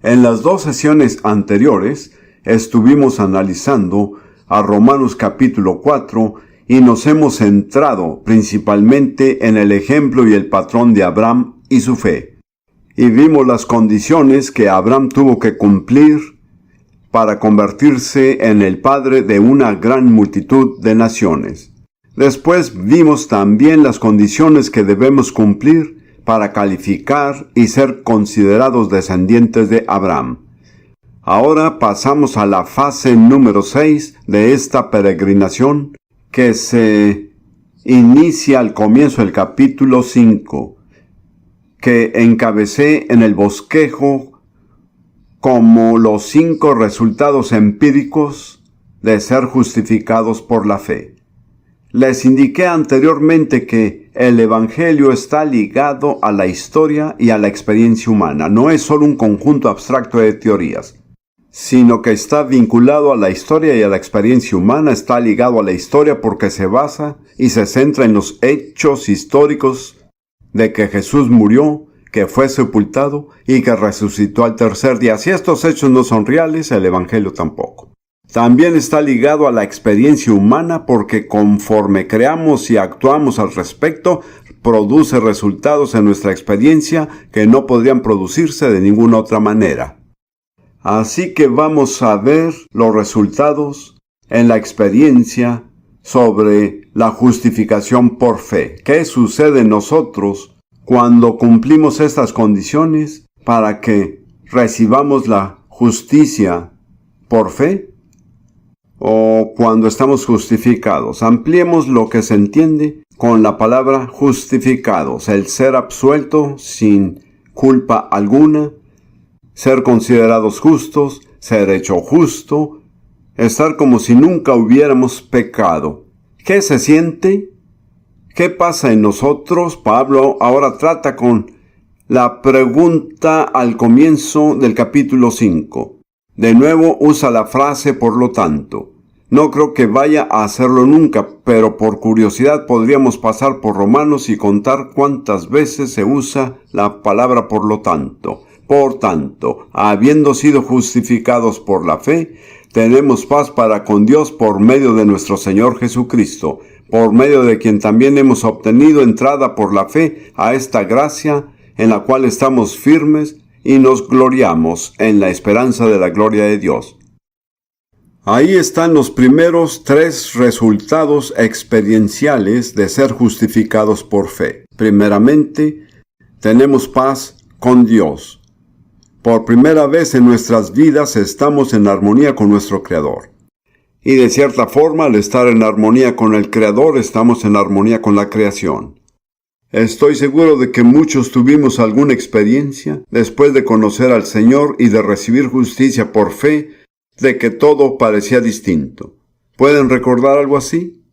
En las dos sesiones anteriores estuvimos analizando a Romanos capítulo 4 y nos hemos centrado principalmente en el ejemplo y el patrón de Abraham y su fe. Y vimos las condiciones que Abraham tuvo que cumplir para convertirse en el padre de una gran multitud de naciones. Después vimos también las condiciones que debemos cumplir para calificar y ser considerados descendientes de Abraham. Ahora pasamos a la fase número 6 de esta peregrinación que se inicia al comienzo del capítulo 5, que encabecé en el bosquejo como los 5 resultados empíricos de ser justificados por la fe. Les indiqué anteriormente que el Evangelio está ligado a la historia y a la experiencia humana. No es solo un conjunto abstracto de teorías, sino que está vinculado a la historia y a la experiencia humana. Está ligado a la historia porque se basa y se centra en los hechos históricos de que Jesús murió, que fue sepultado y que resucitó al tercer día. Si estos hechos no son reales, el Evangelio tampoco. También está ligado a la experiencia humana porque conforme creamos y actuamos al respecto, produce resultados en nuestra experiencia que no podrían producirse de ninguna otra manera. Así que vamos a ver los resultados en la experiencia sobre la justificación por fe. ¿Qué sucede en nosotros cuando cumplimos estas condiciones para que recibamos la justicia por fe? O cuando estamos justificados. Ampliemos lo que se entiende con la palabra justificados. El ser absuelto sin culpa alguna, ser considerados justos, ser hecho justo, estar como si nunca hubiéramos pecado. ¿Qué se siente? ¿Qué pasa en nosotros? Pablo ahora trata con la pregunta al comienzo del capítulo 5. De nuevo usa la frase por lo tanto. No creo que vaya a hacerlo nunca, pero por curiosidad podríamos pasar por Romanos y contar cuántas veces se usa la palabra por lo tanto. Por tanto, habiendo sido justificados por la fe, tenemos paz para con Dios por medio de nuestro Señor Jesucristo, por medio de quien también hemos obtenido entrada por la fe a esta gracia en la cual estamos firmes y nos gloriamos en la esperanza de la gloria de Dios. Ahí están los primeros 3 resultados experienciales de ser justificados por fe. Primeramente, tenemos paz con Dios. Por primera vez en nuestras vidas estamos en armonía con nuestro Creador. Y de cierta forma, al estar en armonía con el Creador, estamos en armonía con la creación. Estoy seguro de que muchos tuvimos alguna experiencia después de conocer al Señor y de recibir justicia por fe, de que todo parecía distinto. ¿Pueden recordar algo así?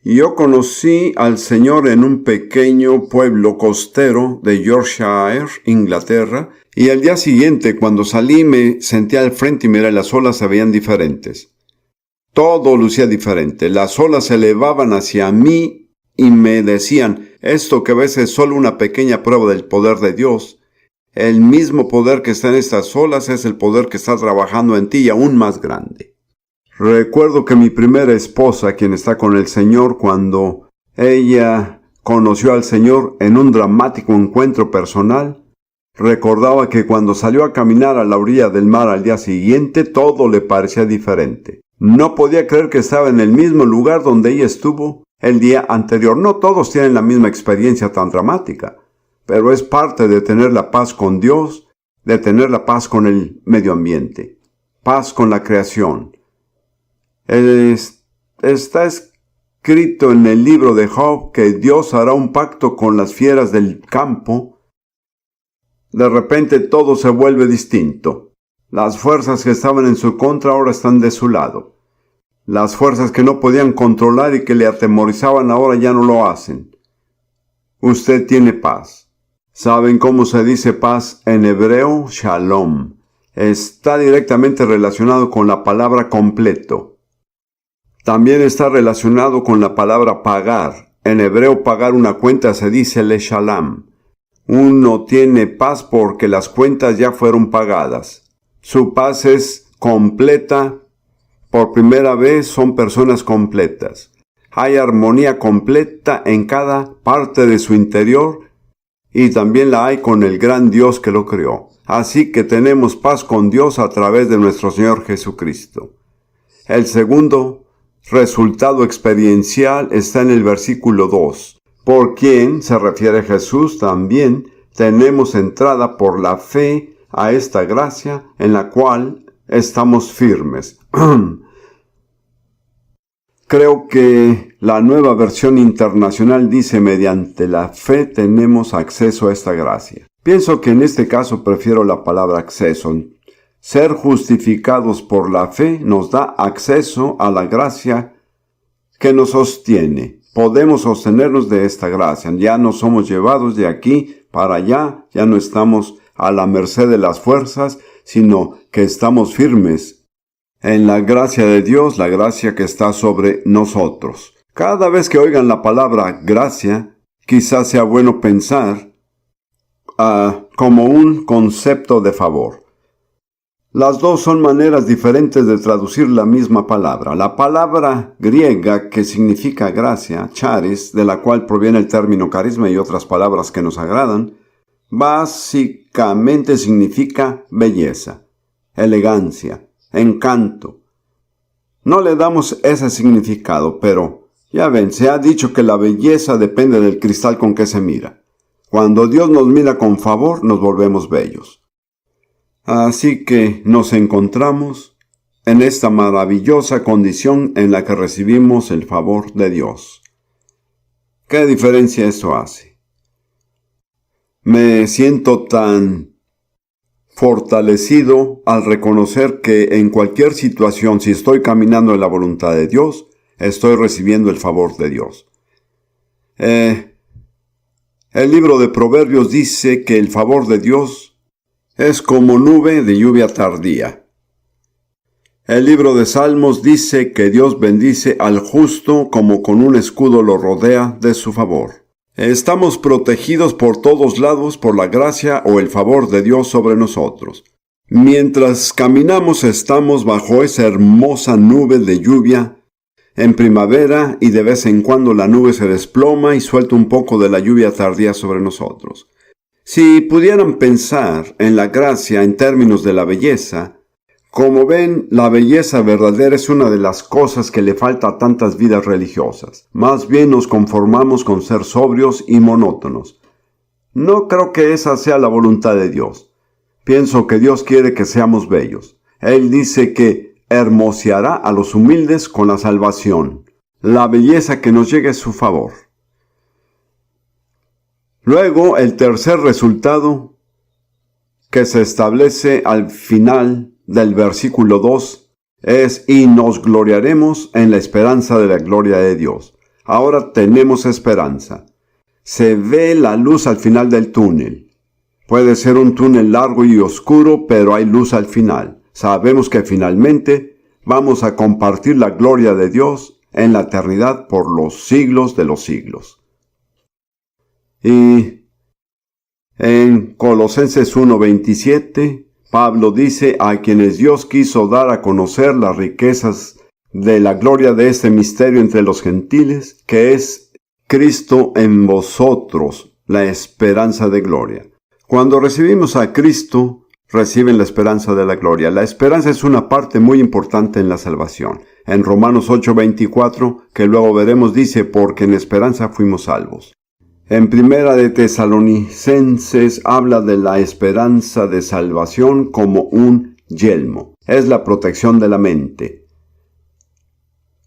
Yo conocí al Señor en un pequeño pueblo costero de Yorkshire, Inglaterra, y al día siguiente, cuando salí, me senté al frente y miré, las olas se veían diferentes. Todo lucía diferente. Las olas se elevaban hacia mí y me decían, esto que ves es solo una pequeña prueba del poder de Dios. El mismo poder que está en estas olas es el poder que está trabajando en ti y aún más grande. Recuerdo que mi primera esposa, quien está con el Señor, cuando ella conoció al Señor en un dramático encuentro personal, recordaba que cuando salió a caminar a la orilla del mar al día siguiente, todo le parecía diferente. No podía creer que estaba en el mismo lugar donde ella estuvo el día anterior. No todos tienen la misma experiencia tan dramática, pero es parte de tener la paz con Dios, de tener la paz con el medio ambiente, paz con la creación. Está escrito en el libro de Job que Dios hará un pacto con las fieras del campo. De repente todo se vuelve distinto. Las fuerzas que estaban en su contra ahora están de su lado. Las fuerzas que no podían controlar y que le atemorizaban ahora ya no lo hacen. Usted tiene paz. ¿Saben cómo se dice paz en hebreo? Shalom. Está directamente relacionado con la palabra completo. También está relacionado con la palabra pagar. En hebreo pagar una cuenta se dice leshalam. Uno tiene paz porque las cuentas ya fueron pagadas. Su paz es completa. Por primera vez son personas completas. Hay armonía completa en cada parte de su interior y también la hay con el gran Dios que lo creó. Así que tenemos paz con Dios a través de nuestro Señor Jesucristo. El segundo resultado experiencial está en el versículo 2. Por quien, se refiere Jesús, también tenemos entrada por la fe a esta gracia en la cual estamos firmes. Creo que la nueva versión internacional dice mediante la fe tenemos acceso a esta gracia. Pienso que en este caso prefiero la palabra acceso. Ser justificados por la fe nos da acceso a la gracia que nos sostiene. Podemos sostenernos de esta gracia. Ya no somos llevados de aquí para allá. Ya no estamos a la merced de las fuerzas, sino que estamos firmes en la gracia de Dios, la gracia que está sobre nosotros. Cada vez que oigan la palabra gracia, quizás sea bueno pensar como un concepto de favor. Las dos son maneras diferentes de traducir la misma palabra. La palabra griega que significa gracia, charis, de la cual proviene el término carisma y otras palabras que nos agradan, básicamente significa belleza, elegancia, encanto. No le damos ese significado, pero ya ven, se ha dicho que la belleza depende del cristal con que se mira. Cuando Dios nos mira con favor, nos volvemos bellos. Así que nos encontramos en esta maravillosa condición en la que recibimos el favor de Dios. ¿Qué diferencia eso hace? Me siento tan fortalecido al reconocer que en cualquier situación, si estoy caminando en la voluntad de Dios, estoy recibiendo el favor de Dios. El libro de Proverbios dice que el favor de Dios es como nube de lluvia tardía. El libro de Salmos dice que Dios bendice al justo como con un escudo lo rodea de su favor. Estamos protegidos por todos lados por la gracia o el favor de Dios sobre nosotros. Mientras caminamos estamos bajo esa hermosa nube de lluvia en primavera y de vez en cuando la nube se desploma y suelta un poco de la lluvia tardía sobre nosotros. Si pudieran pensar en la gracia en términos de la belleza, como ven, la belleza verdadera es una de las cosas que le falta a tantas vidas religiosas. Más bien nos conformamos con ser sobrios y monótonos. No creo que esa sea la voluntad de Dios. Pienso que Dios quiere que seamos bellos. Él dice que hermoseará a los humildes con la salvación. La belleza que nos llegue es su favor. Luego, el tercer resultado que se establece al final del versículo 2 es: y nos gloriaremos en la esperanza de la gloria de Dios. Ahora tenemos esperanza. Se ve la luz al final del túnel. Puede ser un túnel largo y oscuro, pero hay luz al final. Sabemos que finalmente vamos a compartir la gloria de Dios en la eternidad por los siglos de los siglos. Y en Colosenses 1:27, Pablo dice: a quienes Dios quiso dar a conocer las riquezas de la gloria de este misterio entre los gentiles, que es Cristo en vosotros, la esperanza de gloria. Cuando recibimos a Cristo, reciben la esperanza de la gloria. La esperanza es una parte muy importante en la salvación. En Romanos 8:24, que luego veremos, dice: porque en esperanza fuimos salvos. En Primera de Tesalonicenses habla de la esperanza de salvación como un yelmo. Es la protección de la mente.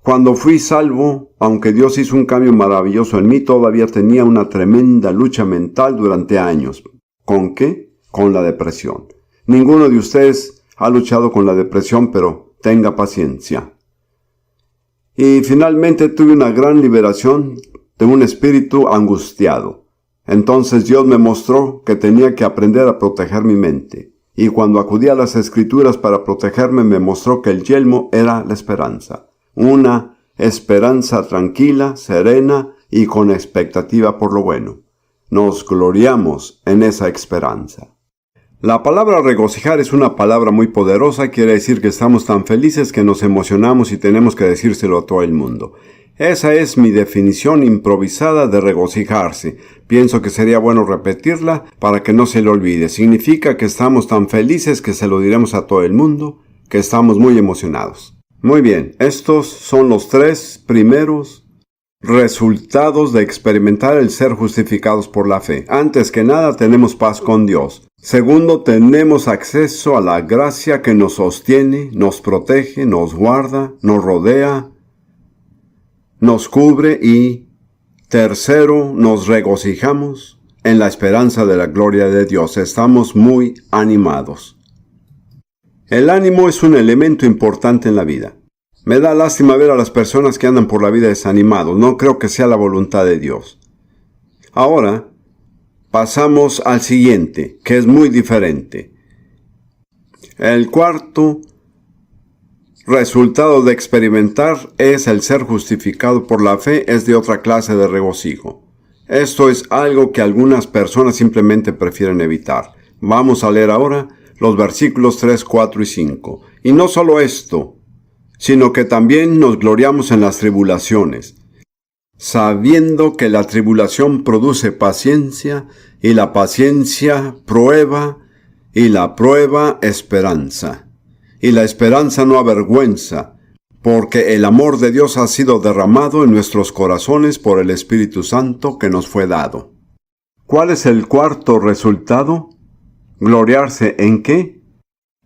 Cuando fui salvo, aunque Dios hizo un cambio maravilloso en mí, todavía tenía una tremenda lucha mental durante años. ¿Con qué? Con la depresión. Ninguno de ustedes ha luchado con la depresión, pero tenga paciencia. Y finalmente tuve una gran liberación de un espíritu angustiado. Entonces Dios me mostró que tenía que aprender a proteger mi mente. Y cuando acudí a las Escrituras para protegerme, me mostró que el yelmo era la esperanza. Una esperanza tranquila, serena y con expectativa por lo bueno. Nos gloriamos en esa esperanza. La palabra regocijar es una palabra muy poderosa, quiere decir que estamos tan felices que nos emocionamos y tenemos que decírselo a todo el mundo. Esa es mi definición improvisada de regocijarse. Pienso que sería bueno repetirla para que no se le olvide. Significa que estamos tan felices que se lo diremos a todo el mundo, que estamos muy emocionados. Muy bien, estos son los 3 primeros resultados de experimentar el ser justificados por la fe. Antes que nada, tenemos paz con Dios. Segundo, tenemos acceso a la gracia que nos sostiene, nos protege, nos guarda, nos rodea, nos cubre y, tercero, nos regocijamos en la esperanza de la gloria de Dios. Estamos muy animados. El ánimo es un elemento importante en la vida. Me da lástima ver a las personas que andan por la vida desanimados. No creo que sea la voluntad de Dios. Ahora, pasamos al siguiente, que es muy diferente. El cuarto resultado de experimentar es el ser justificado por la fe, es de otra clase de regocijo. Esto es algo que algunas personas simplemente prefieren evitar. Vamos a leer ahora los versículos 3, 4 y 5. Y no solo esto, sino que también nos gloriamos en las tribulaciones, sabiendo que la tribulación produce paciencia, y la paciencia prueba, y la prueba esperanza. Y la esperanza no avergüenza, porque el amor de Dios ha sido derramado en nuestros corazones por el Espíritu Santo que nos fue dado. ¿Cuál es el cuarto resultado? ¿Gloriarse en qué?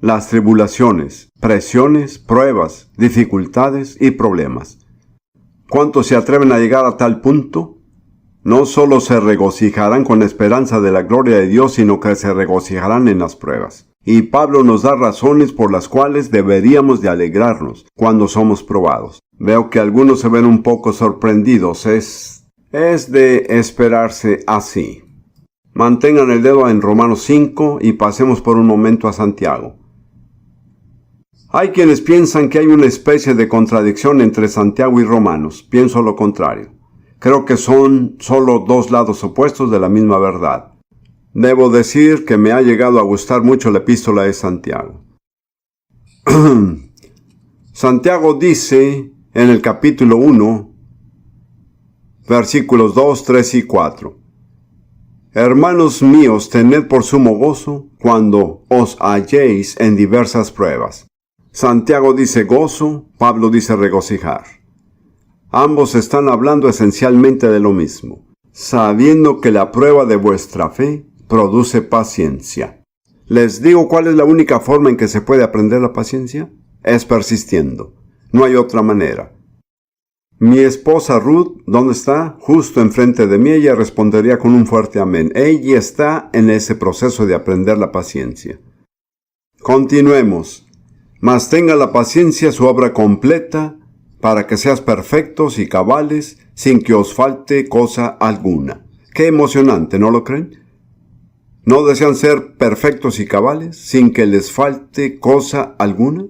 Las tribulaciones, presiones, pruebas, dificultades y problemas. ¿Cuántos se atreven a llegar a tal punto? No solo se regocijarán con la esperanza de la gloria de Dios, sino que se regocijarán en las pruebas. Y Pablo nos da razones por las cuales deberíamos de alegrarnos cuando somos probados. Veo que algunos se ven un poco sorprendidos. Es de esperarse así. Mantengan el dedo en Romanos 5 y pasemos por un momento a Santiago. Hay quienes piensan que hay una especie de contradicción entre Santiago y Romanos. Pienso lo contrario. Creo que son solo 2 lados opuestos de la misma verdad. Debo decir que me ha llegado a gustar mucho la epístola de Santiago. Santiago dice en el capítulo 1, versículos 2, 3 y 4. Hermanos míos, tened por sumo gozo cuando os halléis en diversas pruebas. Santiago dice gozo, Pablo dice regocijar. Ambos están hablando esencialmente de lo mismo, sabiendo que la prueba de vuestra fe produce paciencia. ¿Les digo cuál es la única forma en que se puede aprender la paciencia? Es persistiendo. No hay otra manera. Mi esposa Ruth, ¿dónde está? Justo enfrente de mí. Ella respondería con un fuerte amén. Ella está en ese proceso de aprender la paciencia. Continuemos. Mas tenga la paciencia su obra completa, para que seas perfectos y cabales, sin que os falte cosa alguna. Qué emocionante, ¿no lo creen? ¿No desean ser perfectos y cabales, sin que les falte cosa alguna?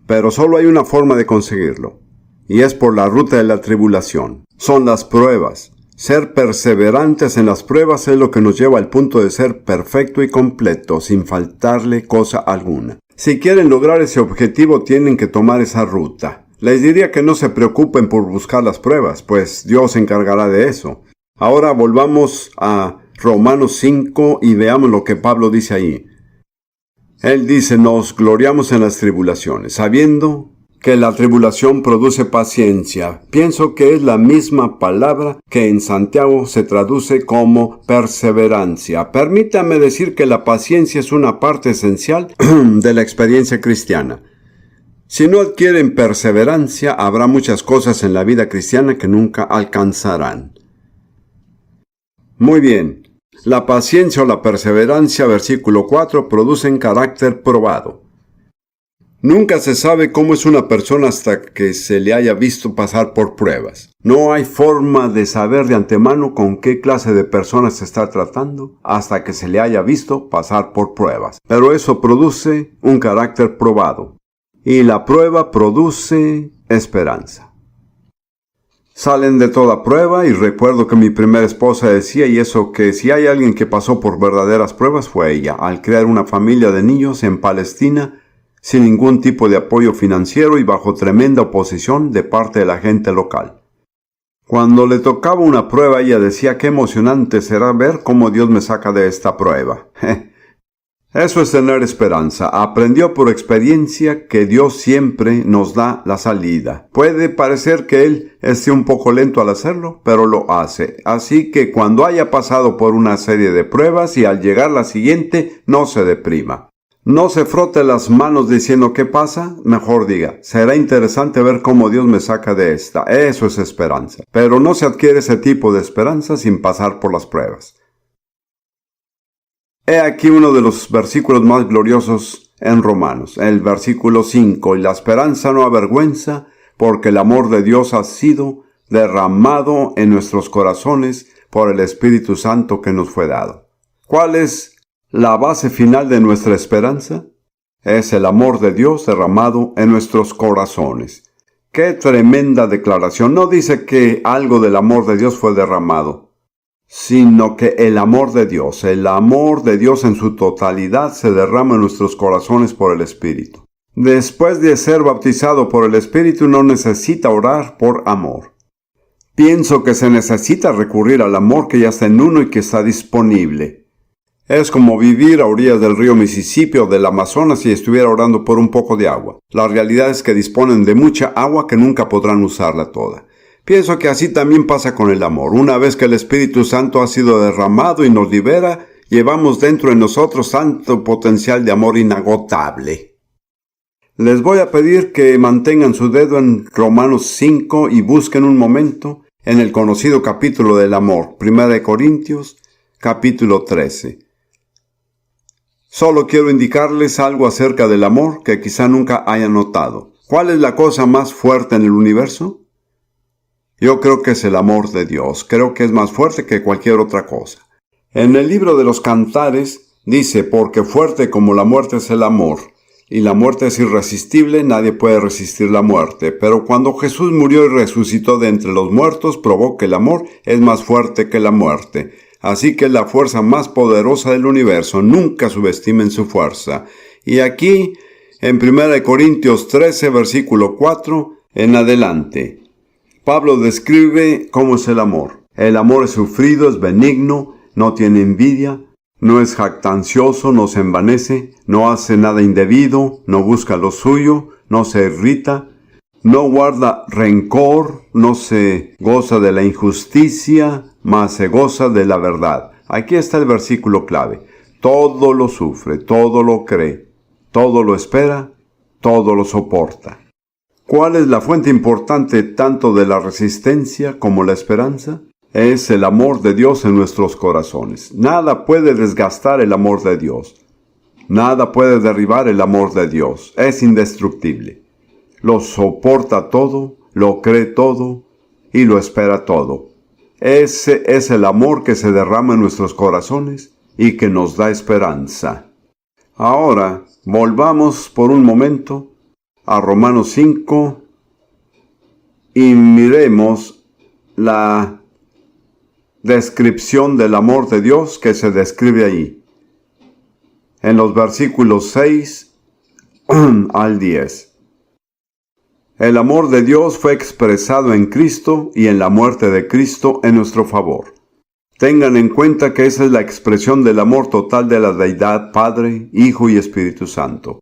Pero solo hay una forma de conseguirlo, y es por la ruta de la tribulación. Son las pruebas. Ser perseverantes en las pruebas es lo que nos lleva al punto de ser perfecto y completo, sin faltarle cosa alguna. Si quieren lograr ese objetivo, tienen que tomar esa ruta. Les diría que no se preocupen por buscar las pruebas, pues Dios se encargará de eso. Ahora volvamos a Romanos 5 y veamos lo que Pablo dice ahí. Él dice, nos gloriamos en las tribulaciones, sabiendo que la tribulación produce paciencia. Pienso que es la misma palabra que en Santiago se traduce como perseverancia. Permítame decir que la paciencia es una parte esencial de la experiencia cristiana. Si no adquieren perseverancia, habrá muchas cosas en la vida cristiana que nunca alcanzarán. Muy bien. La paciencia o la perseverancia, versículo 4, producen carácter probado. Nunca se sabe cómo es una persona hasta que se le haya visto pasar por pruebas. No hay forma de saber de antemano con qué clase de persona se está tratando hasta que se le haya visto pasar por pruebas. Pero eso produce un carácter probado. Y la prueba produce esperanza. Salen de toda prueba, y recuerdo que mi primera esposa decía, y eso, que si hay alguien que pasó por verdaderas pruebas fue ella, al crear una familia de niños en Palestina, sin ningún tipo de apoyo financiero y bajo tremenda oposición de parte de la gente local. Cuando le tocaba una prueba, ella decía, qué emocionante será ver cómo Dios me saca de esta prueba. Eso es tener esperanza. Aprendió por experiencia que Dios siempre nos da la salida. Puede parecer que Él esté un poco lento al hacerlo, pero lo hace. Así que cuando haya pasado por una serie de pruebas y al llegar la siguiente, no se deprima. No se frote las manos diciendo ¿qué pasa? Mejor diga, será interesante ver cómo Dios me saca de esta. Eso es esperanza. Pero no se adquiere ese tipo de esperanza sin pasar por las pruebas. He aquí uno de los versículos más gloriosos en Romanos, el versículo 5. Y la esperanza no avergüenza, porque el amor de Dios ha sido derramado en nuestros corazones por el Espíritu Santo que nos fue dado. ¿Cuál es la base final de nuestra esperanza? Es el amor de Dios derramado en nuestros corazones. ¡Qué tremenda declaración! No dice que algo del amor de Dios fue derramado, sino que el amor de Dios en su totalidad se derrama en nuestros corazones por el Espíritu. Después de ser bautizado por el Espíritu, no necesita orar por amor. Pienso que se necesita recurrir al amor que ya está en uno y que está disponible. Es como vivir a orillas del río Mississippi o del Amazonas si estuviera orando por un poco de agua. La realidad es que disponen de mucha agua que nunca podrán usarla toda. Pienso que así también pasa con el amor. Una vez que el Espíritu Santo ha sido derramado y nos libera, llevamos dentro de nosotros tanto potencial de amor inagotable. Les voy a pedir que mantengan su dedo en Romanos 5 y busquen un momento en el conocido capítulo del amor, 1 Corintios, capítulo 13. Solo quiero indicarles algo acerca del amor que quizá nunca hayan notado. ¿Cuál es la cosa más fuerte en el universo? Yo creo que es el amor de Dios. Creo que es más fuerte que cualquier otra cosa. En el libro de los Cantares dice, porque fuerte como la muerte es el amor, y la muerte es irresistible, nadie puede resistir la muerte. Pero cuando Jesús murió y resucitó de entre los muertos, probó que el amor es más fuerte que la muerte. Así que es la fuerza más poderosa del universo. Nunca subestimen su fuerza. Y aquí, en 1 Corintios 13, versículo 4, en adelante, Pablo describe cómo es el amor. El amor es sufrido, es benigno, no tiene envidia, no es jactancioso, no se envanece, no hace nada indebido, no busca lo suyo, no se irrita, no guarda rencor, no se goza de la injusticia, mas se goza de la verdad. Aquí está el versículo clave. Todo lo sufre, todo lo cree, todo lo espera, todo lo soporta. ¿Cuál es la fuente importante tanto de la resistencia como la esperanza? Es el amor de Dios en nuestros corazones. Nada puede desgastar el amor de Dios. Nada puede derribar el amor de Dios. Es indestructible. Lo soporta todo, lo cree todo y lo espera todo. Ese es el amor que se derrama en nuestros corazones y que nos da esperanza. Ahora, volvamos por un momento a Romanos 5 y miremos la descripción del amor de Dios que se describe allí, en los versículos 6 al 10. El amor de Dios fue expresado en Cristo y en la muerte de Cristo en nuestro favor. Tengan en cuenta que esa es la expresión del amor total de la Deidad Padre, Hijo y Espíritu Santo.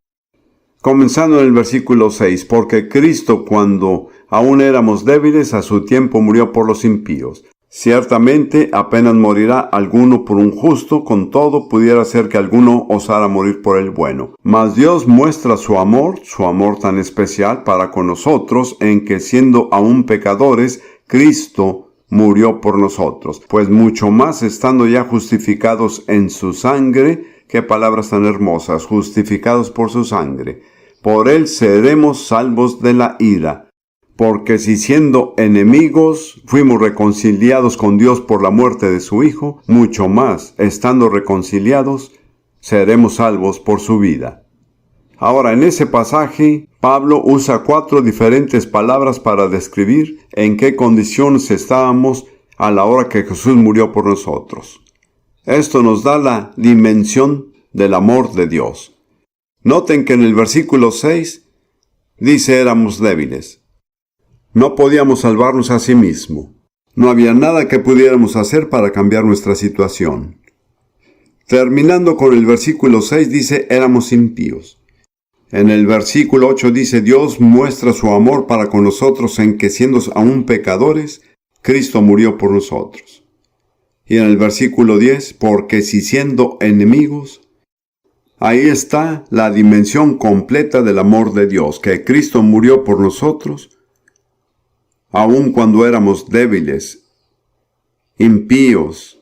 Comenzando en el versículo 6, porque Cristo, cuando aún éramos débiles, a su tiempo murió por los impíos. Ciertamente apenas morirá alguno por un justo, con todo pudiera ser que alguno osara morir por el bueno. Mas Dios muestra su amor tan especial para con nosotros, en que siendo aún pecadores, Cristo murió por nosotros. Pues mucho más estando ya justificados en su sangre, qué palabras tan hermosas, justificados por su sangre, por él seremos salvos de la ira. Porque si siendo enemigos fuimos reconciliados con Dios por la muerte de su Hijo, mucho más, estando reconciliados, seremos salvos por su vida. Ahora, en ese pasaje, Pablo usa 4 diferentes palabras para describir en qué condiciones estábamos a la hora que Jesús murió por nosotros. Esto nos da la dimensión del amor de Dios. Noten que en el versículo 6 dice éramos débiles. No podíamos salvarnos a sí mismo. No había nada que pudiéramos hacer para cambiar nuestra situación. Terminando con el versículo 6 dice éramos impíos. En el versículo 8 dice Dios muestra su amor para con nosotros en que siendo aún pecadores, Cristo murió por nosotros. Y en el versículo 10, porque si siendo enemigos, ahí está la dimensión completa del amor de Dios, que Cristo murió por nosotros, aun cuando éramos débiles, impíos,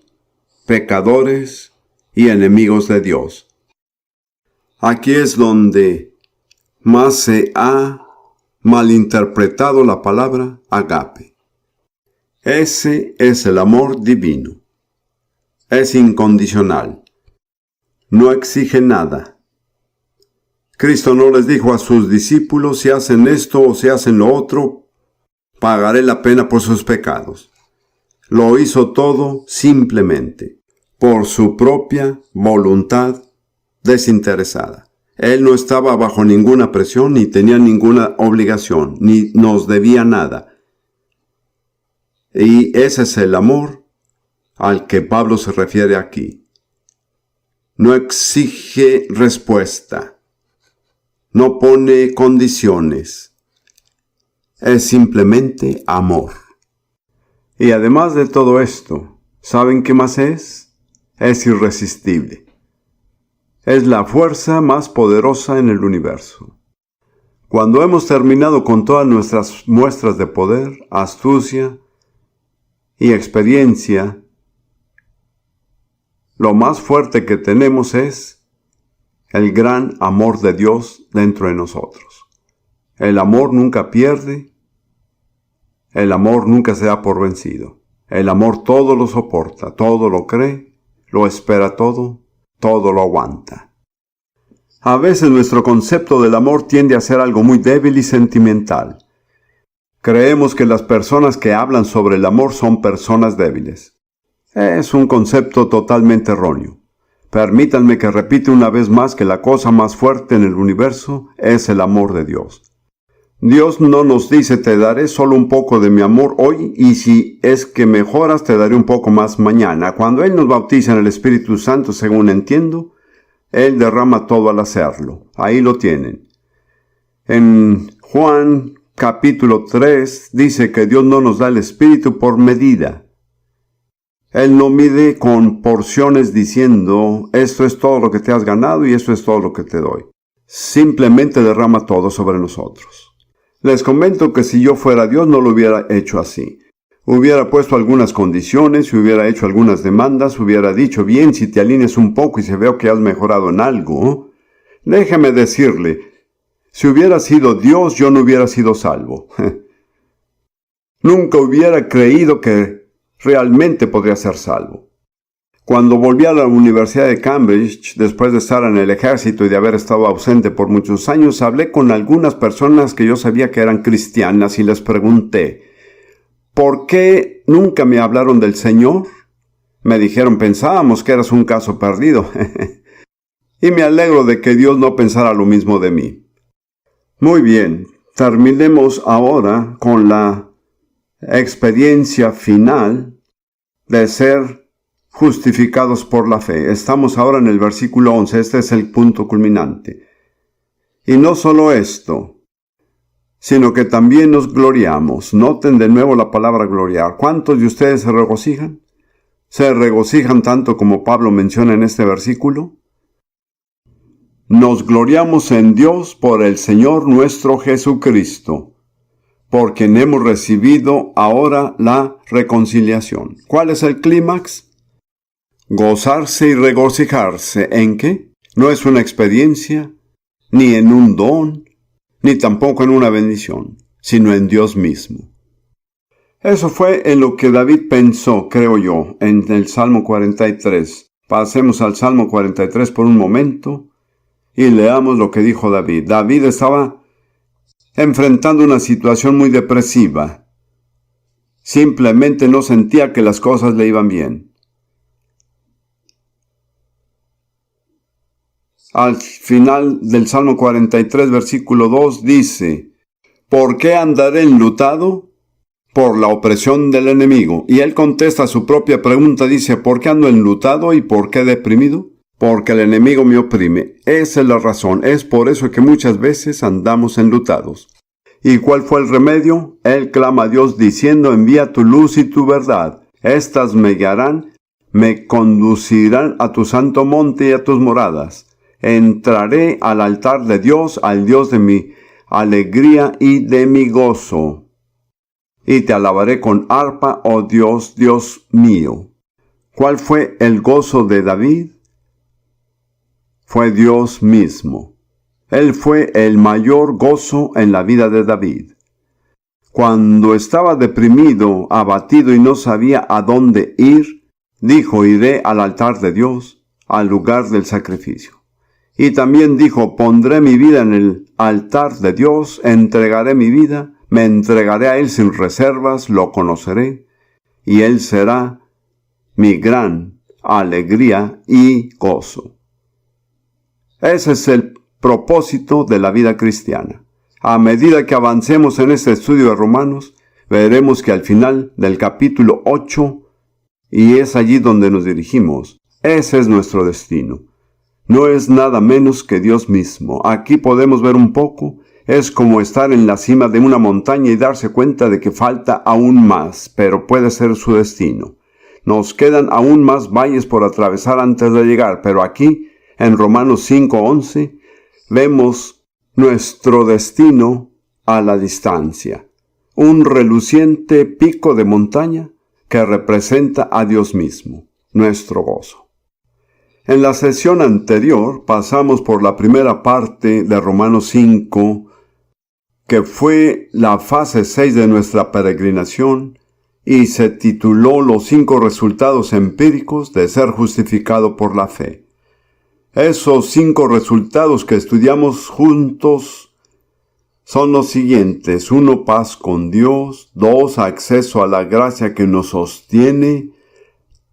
pecadores y enemigos de Dios. Aquí es donde más se ha malinterpretado la palabra agape. Ese es el amor divino. Es incondicional. No exige nada. Cristo no les dijo a sus discípulos, si hacen esto o si hacen lo otro, pagaré la pena por sus pecados. Lo hizo todo simplemente, por su propia voluntad desinteresada. Él no estaba bajo ninguna presión, ni tenía ninguna obligación, ni nos debía nada. Y ese es el amor al que Pablo se refiere aquí. No exige respuesta. No pone condiciones. Es simplemente amor. Y además de todo esto, ¿saben qué más es? Es irresistible. Es la fuerza más poderosa en el universo. Cuando hemos terminado con todas nuestras muestras de poder, astucia y experiencia, lo más fuerte que tenemos es el gran amor de Dios dentro de nosotros. El amor nunca pierde, el amor nunca se da por vencido. El amor todo lo soporta, todo lo cree, lo espera todo lo aguanta. A veces nuestro concepto del amor tiende a ser algo muy débil y sentimental. Creemos que las personas que hablan sobre el amor son personas débiles. Es un concepto totalmente erróneo. Permítanme que repita una vez más que la cosa más fuerte en el universo es el amor de Dios. Dios no nos dice, te daré solo un poco de mi amor hoy, y si es que mejoras, te daré un poco más mañana. Cuando Él nos bautiza en el Espíritu Santo, según entiendo, Él derrama todo al hacerlo. Ahí lo tienen. En Juan capítulo 3 dice que Dios no nos da el Espíritu por medida. Él no mide con porciones diciendo, esto es todo lo que te has ganado y esto es todo lo que te doy. Simplemente derrama todo sobre nosotros. Les comento que si yo fuera Dios no lo hubiera hecho así. Hubiera puesto algunas condiciones, hubiera hecho algunas demandas, hubiera dicho, bien, si te alineas un poco y se veo que has mejorado en algo, déjeme decirle, si hubiera sido Dios yo no hubiera sido salvo. Nunca hubiera creído que realmente podría ser salvo. Cuando volví a la Universidad de Cambridge, después de estar en el ejército y de haber estado ausente por muchos años, hablé con algunas personas que yo sabía que eran cristianas y les pregunté, ¿por qué nunca me hablaron del Señor? Me dijeron, pensábamos que eras un caso perdido. Y me alegro de que Dios no pensara lo mismo de mí. Muy bien, terminemos ahora con la experiencia final de ser justificados por la fe. Estamos ahora en el versículo 11. Este es el punto culminante. Y no solo esto, sino que también nos gloriamos. Noten de nuevo la palabra gloriar. ¿Cuántos de ustedes se regocijan? ¿Se regocijan tanto como Pablo menciona en este versículo? Nos gloriamos en Dios por el Señor nuestro Jesucristo, por quien hemos recibido ahora la reconciliación. ¿Cuál es el clímax? Gozarse y regocijarse. ¿En qué? No es una experiencia, ni en un don, ni tampoco en una bendición, sino en Dios mismo. Eso fue en lo que David pensó, creo yo, en el Salmo 43. Pasemos al Salmo 43 por un momento y leamos lo que dijo David. David estaba enfrentando una situación muy depresiva. Simplemente no sentía que las cosas le iban bien. Al final del Salmo 43, versículo 2, dice: ¿por qué andaré enlutado? Por la opresión del enemigo. Y él contesta su propia pregunta, dice: ¿por qué ando enlutado y por qué deprimido? Porque el enemigo me oprime. Esa es la razón. Es por eso que muchas veces andamos enlutados. ¿Y cuál fue el remedio? Él clama a Dios diciendo: envía tu luz y tu verdad. Estas me guiarán, me conducirán a tu santo monte y a tus moradas. Entraré al altar de Dios, al Dios de mi alegría y de mi gozo. Y te alabaré con arpa, oh Dios, Dios mío. ¿Cuál fue el gozo de David? Fue Dios mismo. Él fue el mayor gozo en la vida de David. Cuando estaba deprimido, abatido y no sabía a dónde ir, dijo: iré al altar de Dios, al lugar del sacrificio. Y también dijo: pondré mi vida en el altar de Dios, entregaré mi vida, me entregaré a Él sin reservas, lo conoceré, y Él será mi gran alegría y gozo. Ese es el propósito de la vida cristiana. A medida que avancemos en este estudio de Romanos, veremos que al final del capítulo 8, y es allí donde nos dirigimos, ese es nuestro destino. No es nada menos que Dios mismo. Aquí podemos ver un poco. Es como estar en la cima de una montaña y darse cuenta de que falta aún más, pero puede ser su destino. Nos quedan aún más valles por atravesar antes de llegar, pero aquí, en Romanos 5:11, vemos nuestro destino a la distancia. Un reluciente pico de montaña que representa a Dios mismo, nuestro gozo. En la sesión anterior pasamos por la primera parte de Romanos 5, que fue la fase 6 de nuestra peregrinación, y se tituló Los 5 resultados empíricos de ser justificado por la fe. Esos 5 resultados que estudiamos juntos son los siguientes: 1, paz con Dios; 2, acceso a la gracia que nos sostiene;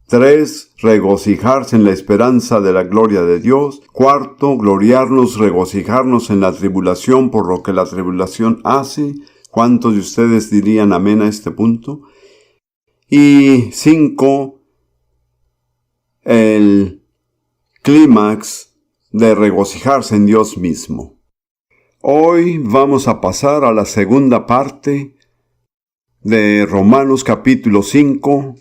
3, regocijarse en la esperanza de la gloria de Dios; 4, gloriarnos, regocijarnos en la tribulación por lo que la tribulación hace. ¿Cuántos de ustedes dirían amén a este punto? Y 5, el clímax de regocijarse en Dios mismo. Hoy vamos a pasar a la segunda parte de Romanos capítulo 5,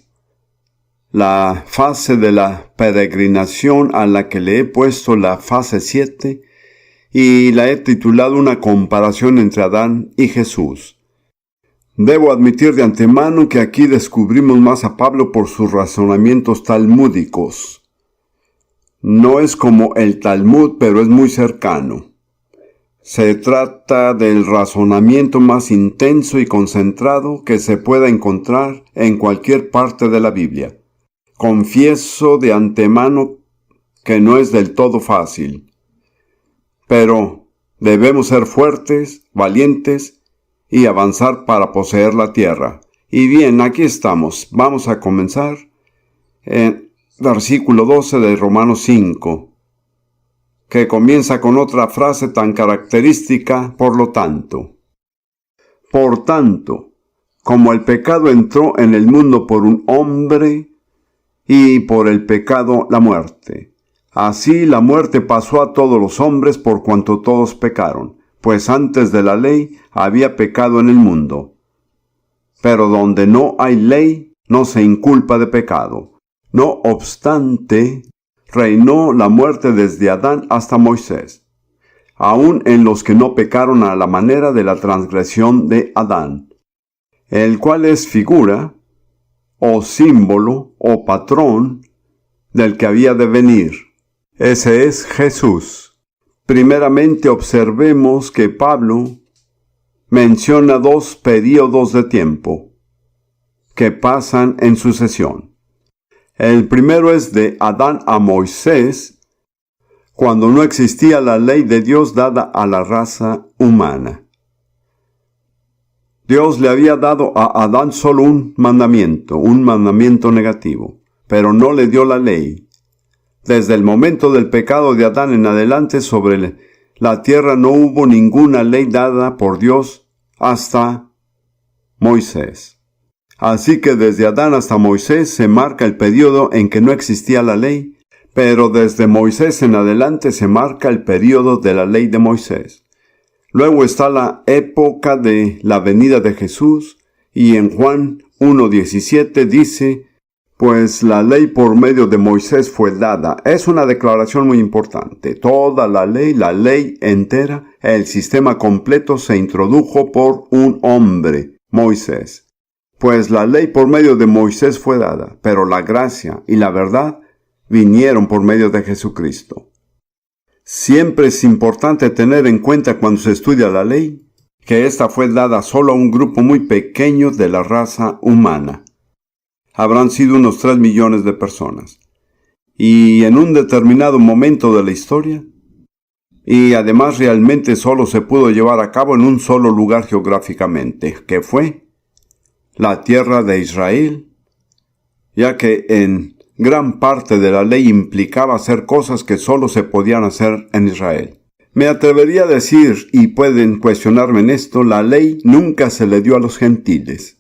la fase de la peregrinación a la que le he puesto la fase 7, y la he titulado Una comparación entre Adán y Jesús. Debo admitir de antemano que aquí descubrimos más a Pablo por sus razonamientos talmúdicos. No es como el Talmud, pero es muy cercano. Se trata del razonamiento más intenso y concentrado que se pueda encontrar en cualquier parte de la Biblia. Confieso de antemano que no es del todo fácil, pero debemos ser fuertes, valientes y avanzar para poseer la tierra. Y bien, aquí estamos. Vamos a comenzar en versículo 12 de Romanos 5, que comienza con otra frase tan característica: por lo tanto. Por tanto, como el pecado entró en el mundo por un hombre, y por el pecado la muerte, así la muerte pasó a todos los hombres por cuanto todos pecaron, pues antes de la ley había pecado en el mundo. Pero donde no hay ley, no se inculpa de pecado. No obstante, reinó la muerte desde Adán hasta Moisés, aun en los que no pecaron a la manera de la transgresión de Adán, el cual es figura, o símbolo, o patrón del que había de venir. Ese es Jesús. Primeramente observemos que Pablo menciona 2 períodos de tiempo que pasan en sucesión. El primero es de Adán a Moisés, cuando no existía la ley de Dios dada a la raza humana. Dios le había dado a Adán solo un mandamiento negativo, pero no le dio la ley. Desde el momento del pecado de Adán en adelante sobre la tierra no hubo ninguna ley dada por Dios hasta Moisés. Así que desde Adán hasta Moisés se marca el período en que no existía la ley, pero desde Moisés en adelante se marca el período de la ley de Moisés. Luego está la época de la venida de Jesús, y en Juan 1:17 dice, pues la ley por medio de Moisés fue dada. Es una declaración muy importante. Toda la ley entera, el sistema completo se introdujo por un hombre, Moisés. Pues la ley por medio de Moisés fue dada, pero la gracia y la verdad vinieron por medio de Jesucristo. Siempre es importante tener en cuenta cuando se estudia la ley, que ésta fue dada solo a un grupo muy pequeño de la raza humana. Habrán sido unos 3 millones de personas. Y en un determinado momento de la historia, y además realmente solo se pudo llevar a cabo en un solo lugar geográficamente, que fue la tierra de Israel, ya que en gran parte de la ley implicaba hacer cosas que solo se podían hacer en Israel. Me atrevería a decir, y pueden cuestionarme en esto, la ley nunca se le dio a los gentiles.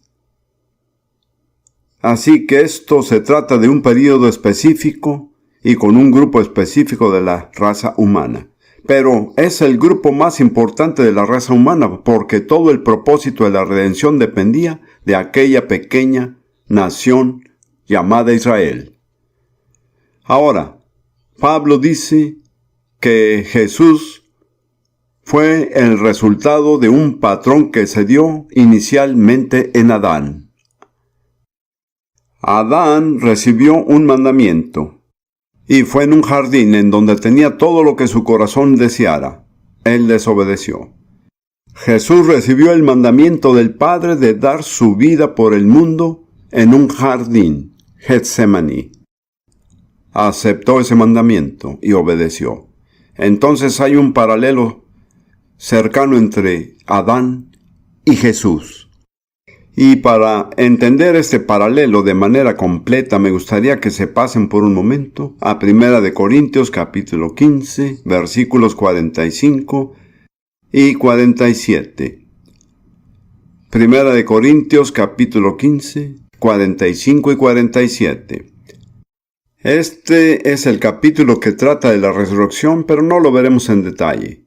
Así que esto se trata de un período específico y con un grupo específico de la raza humana. Pero es el grupo más importante de la raza humana porque todo el propósito de la redención dependía de aquella pequeña nación llamada Israel. Ahora, Pablo dice que Jesús fue el resultado de un patrón que se dio inicialmente en Adán. Adán recibió un mandamiento, y fue en un jardín en donde tenía todo lo que su corazón deseara. Él desobedeció. Jesús recibió el mandamiento del Padre de dar su vida por el mundo en un jardín, Getsemaní. Aceptó ese mandamiento y obedeció. Entonces hay un paralelo cercano entre Adán y Jesús. Y para entender este paralelo de manera completa, me gustaría que se pasen por un momento a 1 Corintios capítulo 15, versículos 45 y 47. 1 Corintios capítulo 15, 45 y 47. Este es el capítulo que trata de la resurrección, pero no lo veremos en detalle.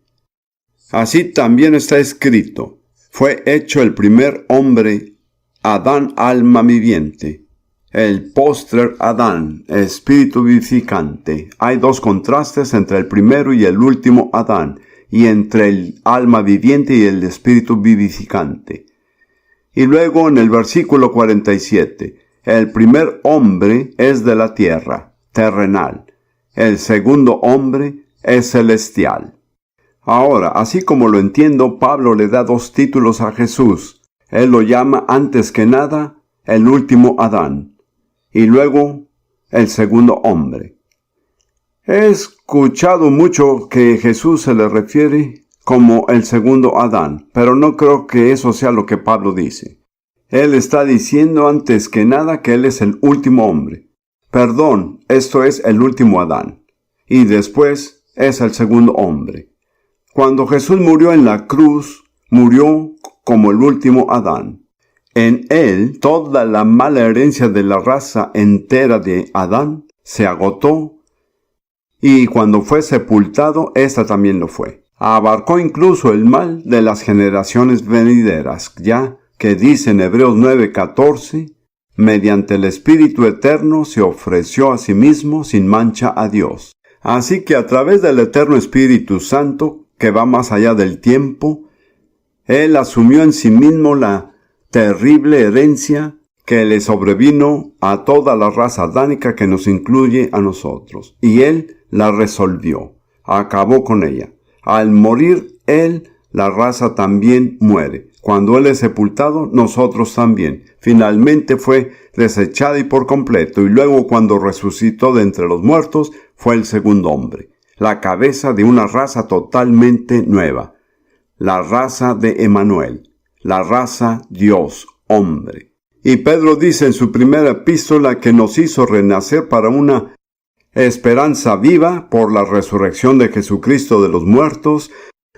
Así también está escrito, fue hecho el primer hombre, Adán, alma viviente, el postrer Adán, espíritu vivificante. Hay dos contrastes entre el primero y el último Adán, y entre el alma viviente y el espíritu vivificante. Y luego en el versículo 47, el primer hombre es de la tierra, terrenal. El segundo hombre es celestial. Ahora, así como lo entiendo, Pablo le da dos títulos a Jesús. Él lo llama antes que nada el último Adán y luego el segundo hombre. He escuchado mucho que Jesús se le refiere como el segundo Adán, pero no creo que eso sea lo que Pablo dice. Él está diciendo antes que nada que él es el último hombre. Perdón, esto es el último Adán. Y después es el segundo hombre. Cuando Jesús murió en la cruz, murió como el último Adán. En él, toda la mala herencia de la raza entera de Adán se agotó, y cuando fue sepultado, esta también lo fue. Abarcó incluso el mal de las generaciones venideras, ya que dice en Hebreos 9:14, mediante el Espíritu Eterno se ofreció a sí mismo sin mancha a Dios. Así que a través del Eterno Espíritu Santo, que va más allá del tiempo, Él asumió en sí mismo la terrible herencia que le sobrevino a toda la raza adánica que nos incluye a nosotros. Y Él la resolvió, acabó con ella. Al morir Él, la raza también muere. Cuando Él es sepultado, nosotros también. Finalmente fue desechada y por completo, y luego cuando resucitó de entre los muertos, fue el segundo hombre, la cabeza de una raza totalmente nueva, la raza de Emanuel, la raza Dios, hombre. Y Pedro dice en su primera epístola que nos hizo renacer para una esperanza viva por la resurrección de Jesucristo de los muertos.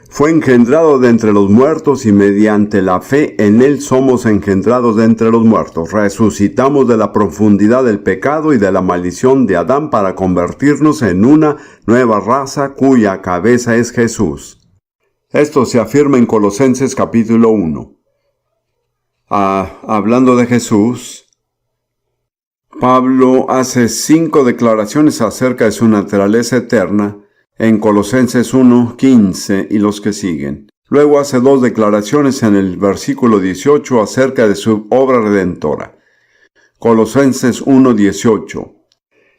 Fue engendrado de entre los muertos y mediante la fe en Él somos engendrados de entre los muertos. Resucitamos de la profundidad del pecado y de la maldición de Adán para convertirnos en una nueva raza cuya cabeza es Jesús. Esto se afirma en Colosenses capítulo 1. Hablando de Jesús, Pablo hace 5 declaraciones acerca de su naturaleza eterna en Colosenses 1:15 y los que siguen. Luego hace 2 declaraciones en el versículo 18 acerca de su obra redentora. Colosenses 1:18.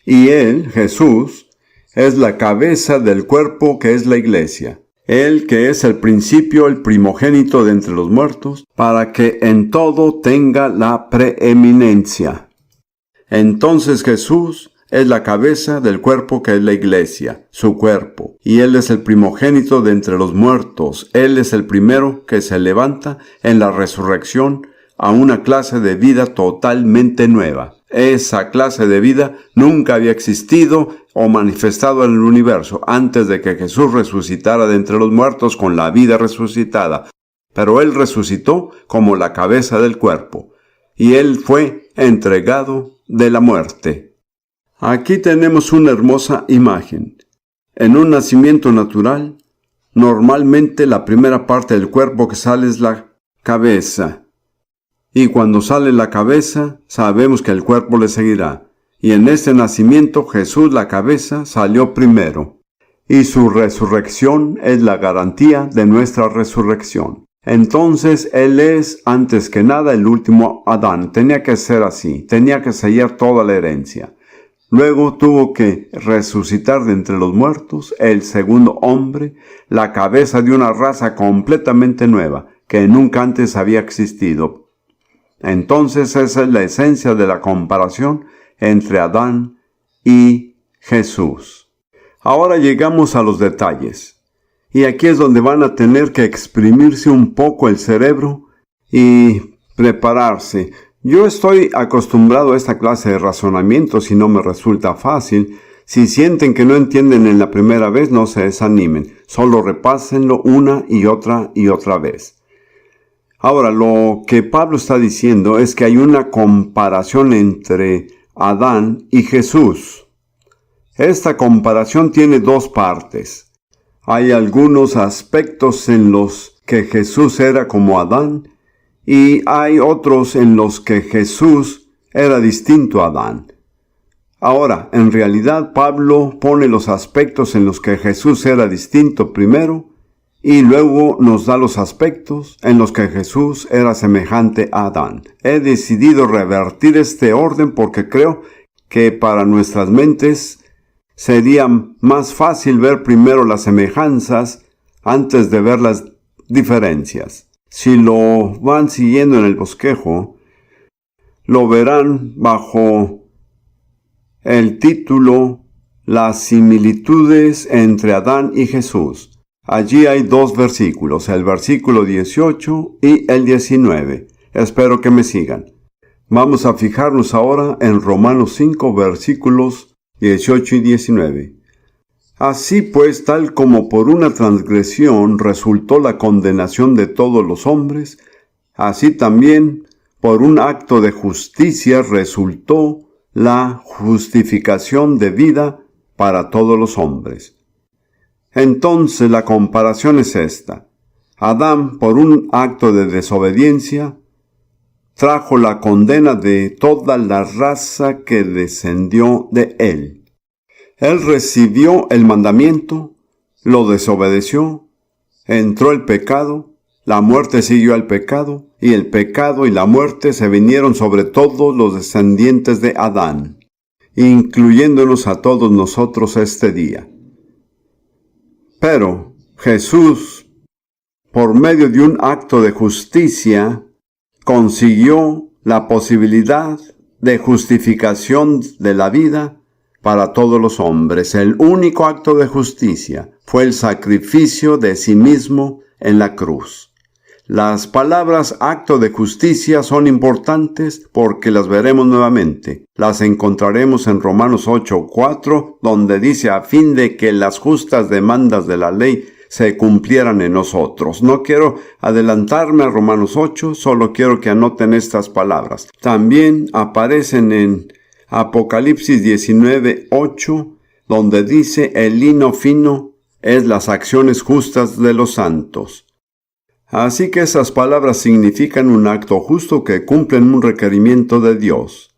Y Él, Jesús, es la cabeza del cuerpo que es la iglesia. Él que es el principio, el primogénito de entre los muertos, para que en todo tenga la preeminencia. Entonces Jesús es la cabeza del cuerpo que es la iglesia, su cuerpo, y Él es el primogénito de entre los muertos. Él es el primero que se levanta en la resurrección a una clase de vida totalmente nueva. Esa clase de vida nunca había existido o manifestado en el universo antes de que Jesús resucitara de entre los muertos con la vida resucitada. Pero Él resucitó como la cabeza del cuerpo, y Él fue entregado de la muerte. Aquí tenemos una hermosa imagen. En un nacimiento natural, normalmente la primera parte del cuerpo que sale es la cabeza. Y cuando sale la cabeza, sabemos que el cuerpo le seguirá. Y en este nacimiento Jesús, la cabeza, salió primero. Y su resurrección es la garantía de nuestra resurrección. Entonces Él es, antes que nada, el último Adán. Tenía que ser así. Tenía que sellar toda la herencia. Luego tuvo que resucitar de entre los muertos, el segundo hombre, la cabeza de una raza completamente nueva, que nunca antes había existido. Entonces esa es la esencia de la comparación entre Adán y Jesús. Ahora llegamos a los detalles. Y aquí es donde van a tener que exprimirse un poco el cerebro y prepararse. Yo estoy acostumbrado a esta clase de razonamientos y no me resulta fácil. Si sienten que no entienden en la primera vez, no se desanimen. Solo repásenlo una y otra vez. Ahora, lo que Pablo está diciendo es que hay una comparación entre Adán y Jesús. Esta comparación tiene 2 partes. Hay algunos aspectos en los que Jesús era como Adán y hay otros en los que Jesús era distinto a Adán. Ahora, en realidad, Pablo pone los aspectos en los que Jesús era distinto primero y luego nos da los aspectos en los que Jesús era semejante a Adán. He decidido revertir este orden porque creo que para nuestras mentes sería más fácil ver primero las semejanzas antes de ver las diferencias. Si lo van siguiendo en el bosquejo, lo verán bajo el título Las similitudes entre Adán y Jesús. Allí hay 2 versículos, el versículo 18 y el 19. Espero que me sigan. Vamos a fijarnos ahora en Romanos 5, versículos 18 y 19. Así pues, tal como por una transgresión resultó la condenación de todos los hombres, así también por un acto de justicia resultó la justificación de vida para todos los hombres. Entonces la comparación es esta. Adán, por un acto de desobediencia, trajo la condena de toda la raza que descendió de él. Él recibió el mandamiento, lo desobedeció, entró el pecado, la muerte siguió al pecado, y el pecado y la muerte se vinieron sobre todos los descendientes de Adán, incluyéndonos a todos nosotros este día. Pero Jesús, por medio de un acto de justicia, consiguió la posibilidad de justificación de la vida para todos los hombres. El único acto de justicia fue el sacrificio de sí mismo en la cruz. Las palabras acto de justicia son importantes porque las veremos nuevamente. Las encontraremos en Romanos 8:4, donde dice a fin de que las justas demandas de la ley se cumplieran en nosotros. No quiero adelantarme a Romanos 8, solo quiero que anoten estas palabras. También aparecen en Apocalipsis 19:8, donde dice el lino fino es las acciones justas de los santos. Así que esas palabras significan un acto justo que cumple un requerimiento de Dios.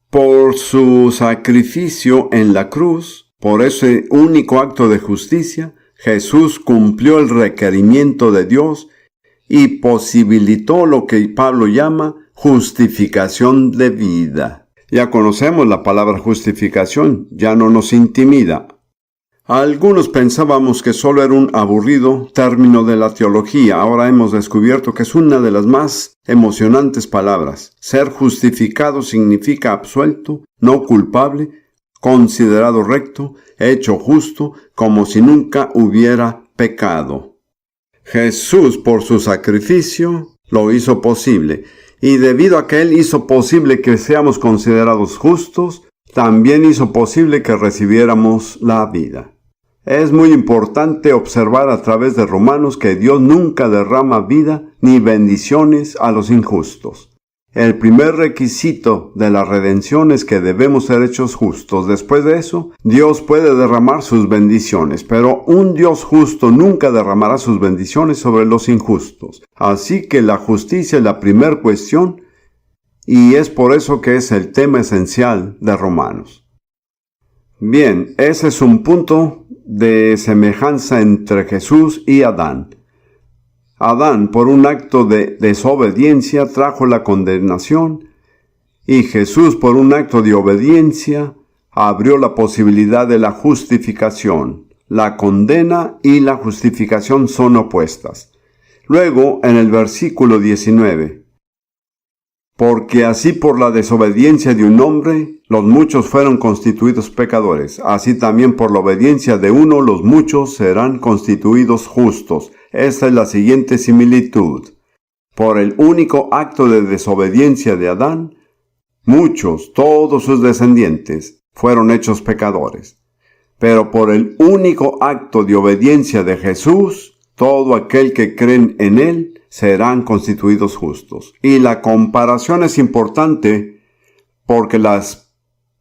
Por su sacrificio en la cruz, por ese único acto de justicia, Jesús cumplió el requerimiento de Dios y posibilitó lo que Pablo llama justificación de vida. Ya conocemos la palabra justificación, ya no nos intimida. Algunos pensábamos que solo era un aburrido término de la teología. Ahora hemos descubierto que es una de las más emocionantes palabras. Ser justificado significa absuelto, no culpable, considerado recto, hecho justo, como si nunca hubiera pecado. Jesús, por su sacrificio, lo hizo posible. Y debido a que Él hizo posible que seamos considerados justos, también hizo posible que recibiéramos la vida. Es muy importante observar a través de Romanos que Dios nunca derrama vida ni bendiciones a los injustos. El primer requisito de la redención es que debemos ser hechos justos. Después de eso, Dios puede derramar sus bendiciones, pero un Dios justo nunca derramará sus bendiciones sobre los injustos. Así que la justicia es la primera cuestión y es por eso que es el tema esencial de Romanos. Bien, ese es un punto de semejanza entre Jesús y Adán. Adán, por un acto de desobediencia, trajo la condenación, y Jesús, por un acto de obediencia, abrió la posibilidad de la justificación. La condena y la justificación son opuestas. Luego, en el versículo 19, porque así por la desobediencia de un hombre, los muchos fueron constituidos pecadores. Así también por la obediencia de uno, los muchos serán constituidos justos. Esta es la siguiente similitud. Por el único acto de desobediencia de Adán, muchos, todos sus descendientes, fueron hechos pecadores. Pero por el único acto de obediencia de Jesús, todo aquel que creen en Él serán constituidos justos. Y la comparación es importante porque las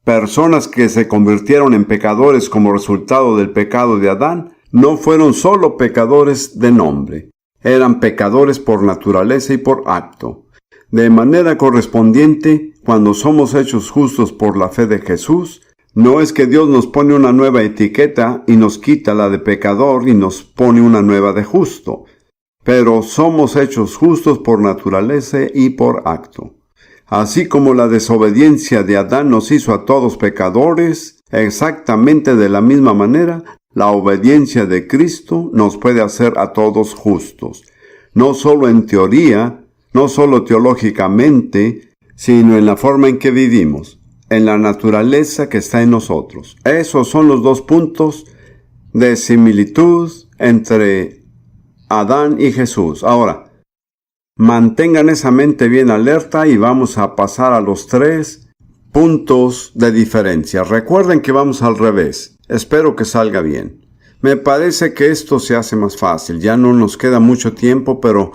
personas que se convirtieron en pecadores como resultado del pecado de Adán no fueron solo pecadores de nombre, eran pecadores por naturaleza y por acto. De manera correspondiente, cuando somos hechos justos por la fe de Jesús, no es que Dios nos pone una nueva etiqueta y nos quita la de pecador y nos pone una nueva de justo, pero somos hechos justos por naturaleza y por acto. Así como la desobediencia de Adán nos hizo a todos pecadores, exactamente de la misma manera, la obediencia de Cristo nos puede hacer a todos justos. No solo en teoría, no solo teológicamente, sino en la forma en que vivimos, en la naturaleza que está en nosotros. Esos son los dos puntos de similitud entre Adán y Jesús. Ahora, mantengan esa mente bien alerta y vamos a pasar a los 3 puntos de diferencia. Recuerden que vamos al revés. Espero que salga bien. Me parece que esto se hace más fácil. Ya no nos queda mucho tiempo, pero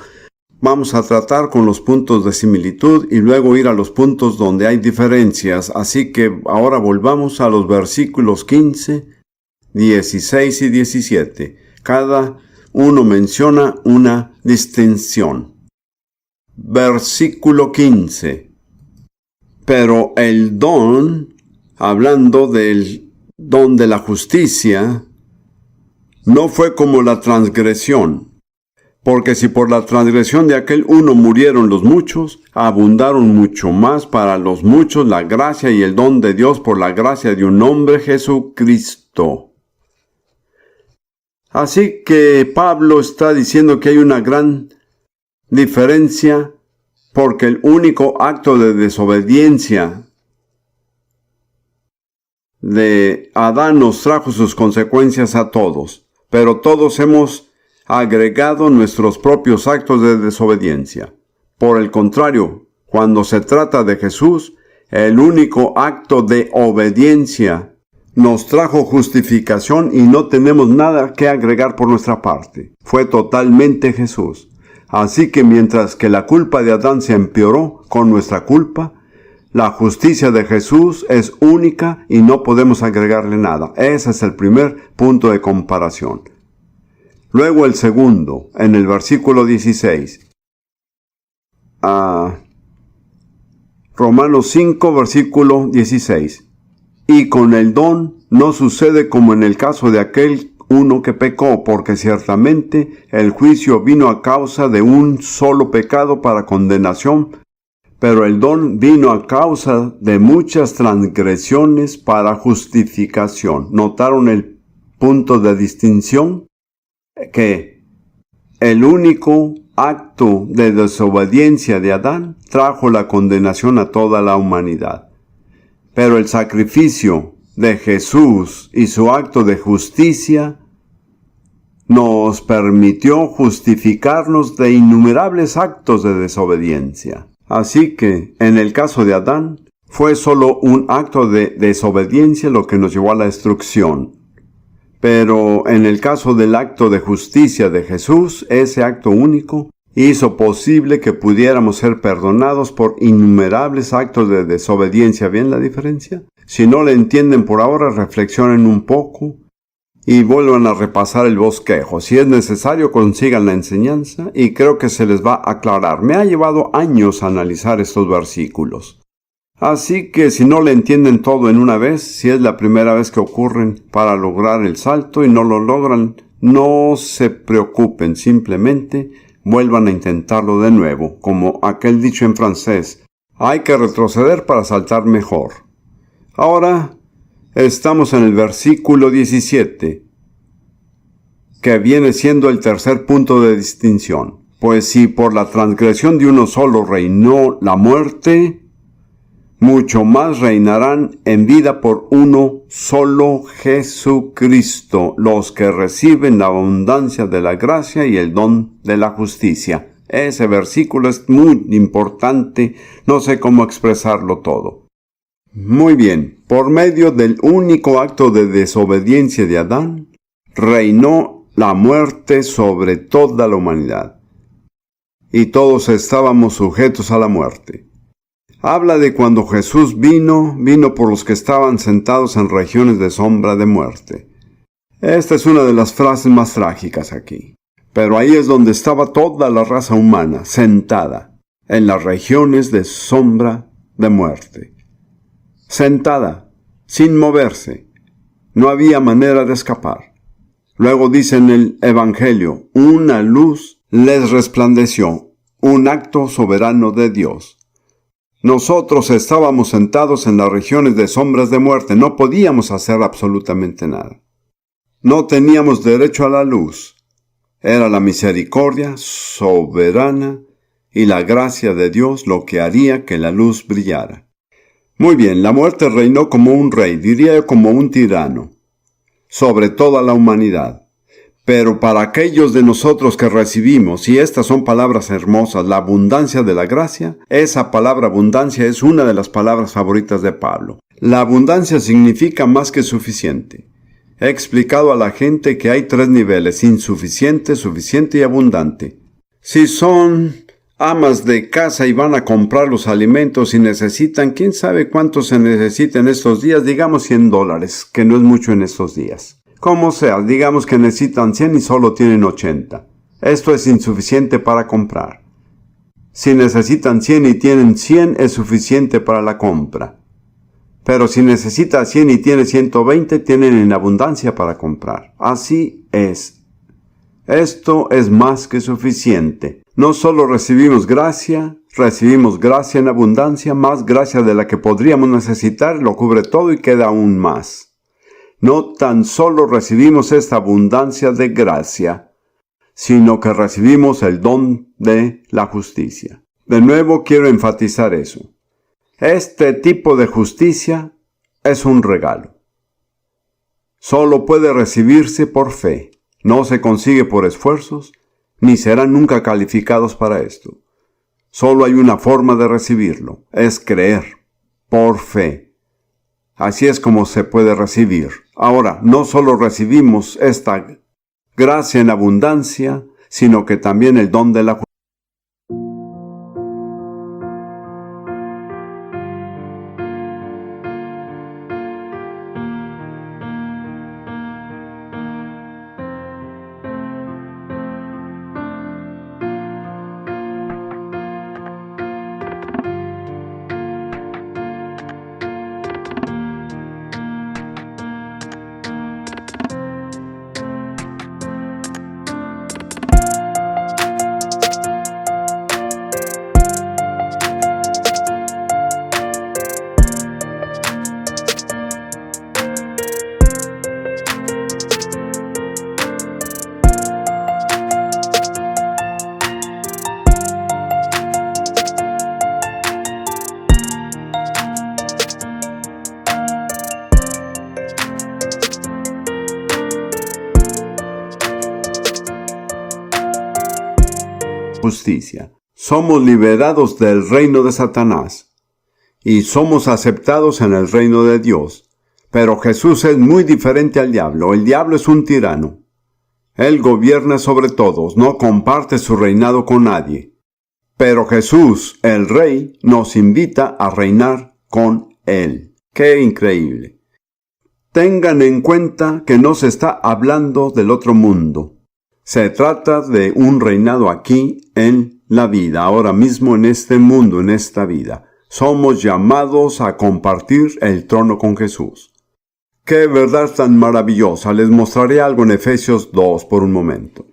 vamos a tratar con los puntos de similitud y luego ir a los puntos donde hay diferencias. Así que ahora volvamos a los versículos 15, 16 y 17. Cada uno menciona una distinción. Versículo 15. Pero el don, hablando del don de la justicia, no fue como la transgresión. Porque si por la transgresión de aquel uno murieron los muchos, abundaron mucho más para los muchos la gracia y el don de Dios por la gracia de un hombre, Jesucristo. Así que Pablo está diciendo que hay una gran diferencia porque el único acto de desobediencia de Adán nos trajo sus consecuencias a todos, pero todos hemos agregado nuestros propios actos de desobediencia. Por el contrario, cuando se trata de Jesús, el único acto de obediencia nos trajo justificación y no tenemos nada que agregar por nuestra parte. Fue totalmente Jesús. Así que mientras que la culpa de Adán se empeoró con nuestra culpa, la justicia de Jesús es única y no podemos agregarle nada. Ese es el primer punto de comparación. Luego el segundo, en el versículo 16. Romanos 5, versículo 16. Y con el don no sucede como en el caso de aquel uno que pecó, porque ciertamente el juicio vino a causa de un solo pecado para condenación, pero el don vino a causa de muchas transgresiones para justificación. ¿Notaron el punto de distinción? Que el único acto de desobediencia de Adán trajo la condenación a toda la humanidad. Pero el sacrificio de Jesús y su acto de justicia nos permitió justificarnos de innumerables actos de desobediencia. Así que, en el caso de Adán, fue solo un acto de desobediencia lo que nos llevó a la destrucción. Pero en el caso del acto de justicia de Jesús, ese acto único hizo posible que pudiéramos ser perdonados por innumerables actos de desobediencia. ¿Ven la diferencia? Si no la entienden por ahora, reflexionen un poco y vuelvan a repasar el bosquejo. Si es necesario, consigan la enseñanza y creo que se les va a aclarar. Me ha llevado años analizar estos versículos. Así que si no le entienden todo en una vez, si es la primera vez que ocurren para lograr el salto y no lo logran, no se preocupen, simplemente vuelvan a intentarlo de nuevo, como aquel dicho en francés, hay que retroceder para saltar mejor. Ahora estamos en el versículo 17, que viene siendo el tercer punto de distinción. Pues si por la transgresión de uno solo reinó la muerte, mucho más reinarán en vida por uno solo, Jesucristo, los que reciben la abundancia de la gracia y el don de la justicia. Ese versículo es muy importante, no sé cómo expresarlo todo. Muy bien, por medio del único acto de desobediencia de Adán, reinó la muerte sobre toda la humanidad. Y todos estábamos sujetos a la muerte. Habla de cuando Jesús vino por los que estaban sentados en regiones de sombra de muerte. Esta es una de las frases más trágicas aquí. Pero ahí es donde estaba toda la raza humana, sentada, en las regiones de sombra de muerte. Sentada, sin moverse. No había manera de escapar. Luego dice en el Evangelio, una luz les resplandeció, un acto soberano de Dios. Nosotros estábamos sentados en las regiones de sombras de muerte, no podíamos hacer absolutamente nada. No teníamos derecho a la luz. Era la misericordia soberana y la gracia de Dios lo que haría que la luz brillara. Muy bien, la muerte reinó como un rey, diría yo como un tirano, sobre toda la humanidad. Pero para aquellos de nosotros que recibimos, y estas son palabras hermosas, la abundancia de la gracia, esa palabra abundancia es una de las palabras favoritas de Pablo. La abundancia significa más que suficiente. He explicado a la gente que hay 3 niveles, insuficiente, suficiente y abundante. Si son amas de casa y van a comprar los alimentos y necesitan, quién sabe cuánto se necesita en estos días, digamos $100, que no es mucho en estos días. Como sea, digamos que necesitan 100 y solo tienen 80. Esto es insuficiente para comprar. Si necesitan 100 y tienen 100, es suficiente para la compra. Pero si necesita 100 y tiene 120, tienen en abundancia para comprar. Así es. Esto es más que suficiente. No solo recibimos gracia en abundancia, más gracia de la que podríamos necesitar, lo cubre todo y queda aún más. No tan solo recibimos esta abundancia de gracia, sino que recibimos el don de la justicia. De nuevo quiero enfatizar eso. Este tipo de justicia es un regalo. Solo puede recibirse por fe. No se consigue por esfuerzos, ni serán nunca calificados para esto. Solo hay una forma de recibirlo, es creer, por fe. Así es como se puede recibir. Ahora, no solo recibimos esta gracia en abundancia, sino que también el don de la justicia. Somos liberados del reino de Satanás y somos aceptados en el reino de Dios. Pero Jesús es muy diferente al diablo. El diablo es un tirano. Él gobierna sobre todos, no comparte su reinado con nadie. Pero Jesús, el Rey, nos invita a reinar con Él. ¡Qué increíble! Tengan en cuenta que no se está hablando del otro mundo. Se trata de un reinado aquí en la vida, ahora mismo en este mundo, en esta vida. Somos llamados a compartir el trono con Jesús. ¡Qué verdad tan maravillosa! Les mostraré algo en Efesios 2 por un momento.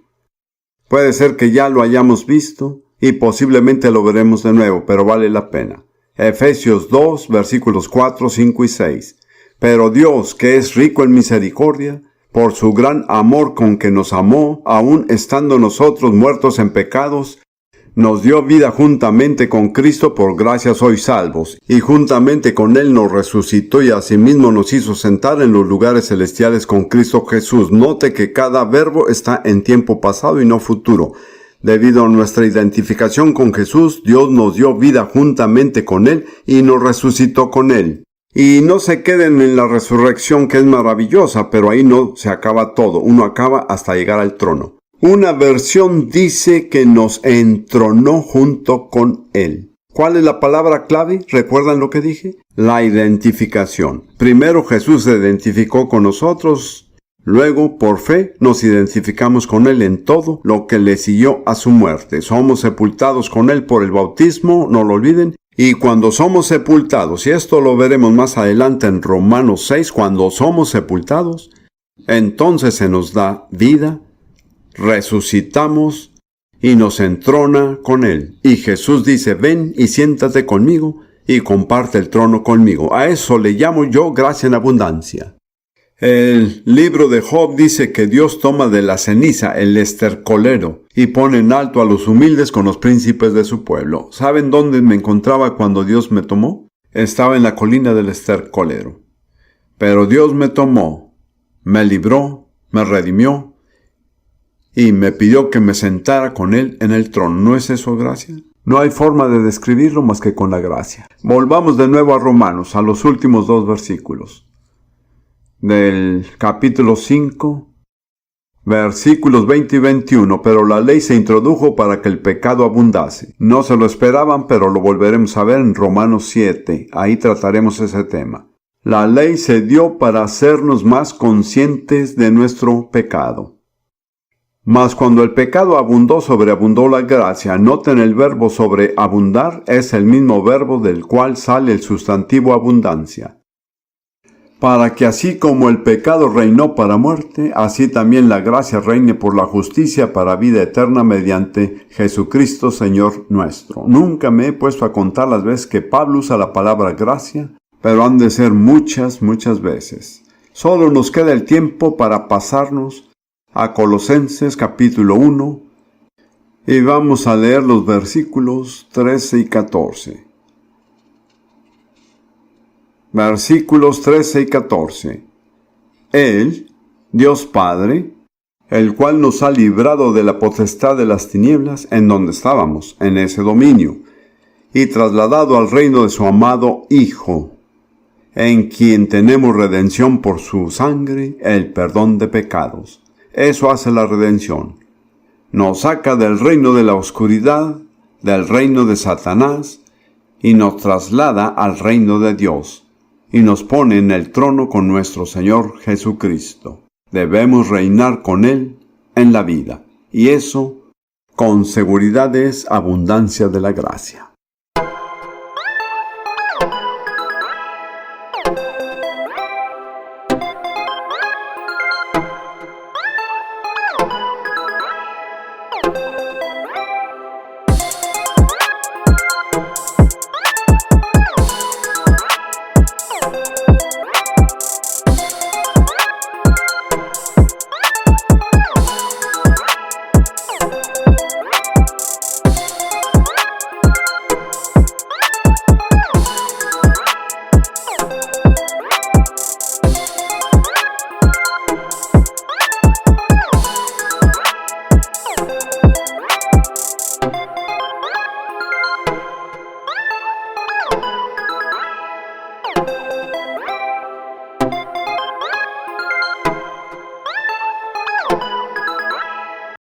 Puede ser que ya lo hayamos visto y posiblemente lo veremos de nuevo, pero vale la pena. Efesios 2, versículos 4, 5 y 6. Pero Dios, que es rico en misericordia, por su gran amor con que nos amó, aun estando nosotros muertos en pecados, nos dio vida juntamente con Cristo, por gracia sois salvos, y juntamente con Él nos resucitó y asimismo nos hizo sentar en los lugares celestiales con Cristo Jesús. Note que cada verbo está en tiempo pasado y no futuro. Debido a nuestra identificación con Jesús, Dios nos dio vida juntamente con Él y nos resucitó con Él. Y no se queden en la resurrección, que es maravillosa, pero ahí no se acaba todo. Uno acaba hasta llegar al trono. Una versión dice que nos entronó junto con Él. ¿Cuál es la palabra clave? ¿Recuerdan lo que dije? La identificación. Primero Jesús se identificó con nosotros. Luego, por fe, nos identificamos con Él en todo lo que le siguió a su muerte. Somos sepultados con Él por el bautismo, no lo olviden. Y cuando somos sepultados, y esto lo veremos más adelante en Romanos 6, cuando somos sepultados, entonces se nos da vida, resucitamos y nos entrona con Él. Y Jesús dice, ven y siéntate conmigo y comparte el trono conmigo. A eso le llamo yo gracia en abundancia. El libro de Job dice que Dios toma de la ceniza el estercolero y pone en alto a los humildes con los príncipes de su pueblo. ¿Saben dónde me encontraba cuando Dios me tomó? Estaba en la colina del estercolero. Pero Dios me tomó, me libró, me redimió y me pidió que me sentara con Él en el trono. ¿No es eso gracia? No hay forma de describirlo más que con la gracia. Volvamos de nuevo a Romanos, a los últimos 2 versículos. Del capítulo 5, versículos 20 y 21, pero la ley se introdujo para que el pecado abundase. No se lo esperaban, pero lo volveremos a ver en Romanos 7, ahí trataremos ese tema. La ley se dio para hacernos más conscientes de nuestro pecado. Mas cuando el pecado abundó, sobreabundó la gracia. Noten el verbo sobreabundar, es el mismo verbo del cual sale el sustantivo abundancia. Para que así como el pecado reinó para muerte, así también la gracia reine por la justicia para vida eterna mediante Jesucristo Señor nuestro. Nunca me he puesto a contar las veces que Pablo usa la palabra gracia, pero han de ser muchas, muchas veces. Solo nos queda el tiempo para pasarnos a Colosenses capítulo 1 y vamos a leer los versículos 13 y 14. Versículos 13 y 14. Él, Dios Padre, el cual nos ha librado de la potestad de las tinieblas en donde estábamos, en ese dominio, y trasladado al reino de su amado Hijo, en quien tenemos redención por su sangre, el perdón de pecados. Eso hace la redención. Nos saca del reino de la oscuridad, del reino de Satanás, y nos traslada al reino de Dios, y nos pone en el trono con nuestro Señor Jesucristo. Debemos reinar con Él en la vida, y eso, con seguridad, es abundancia de la gracia.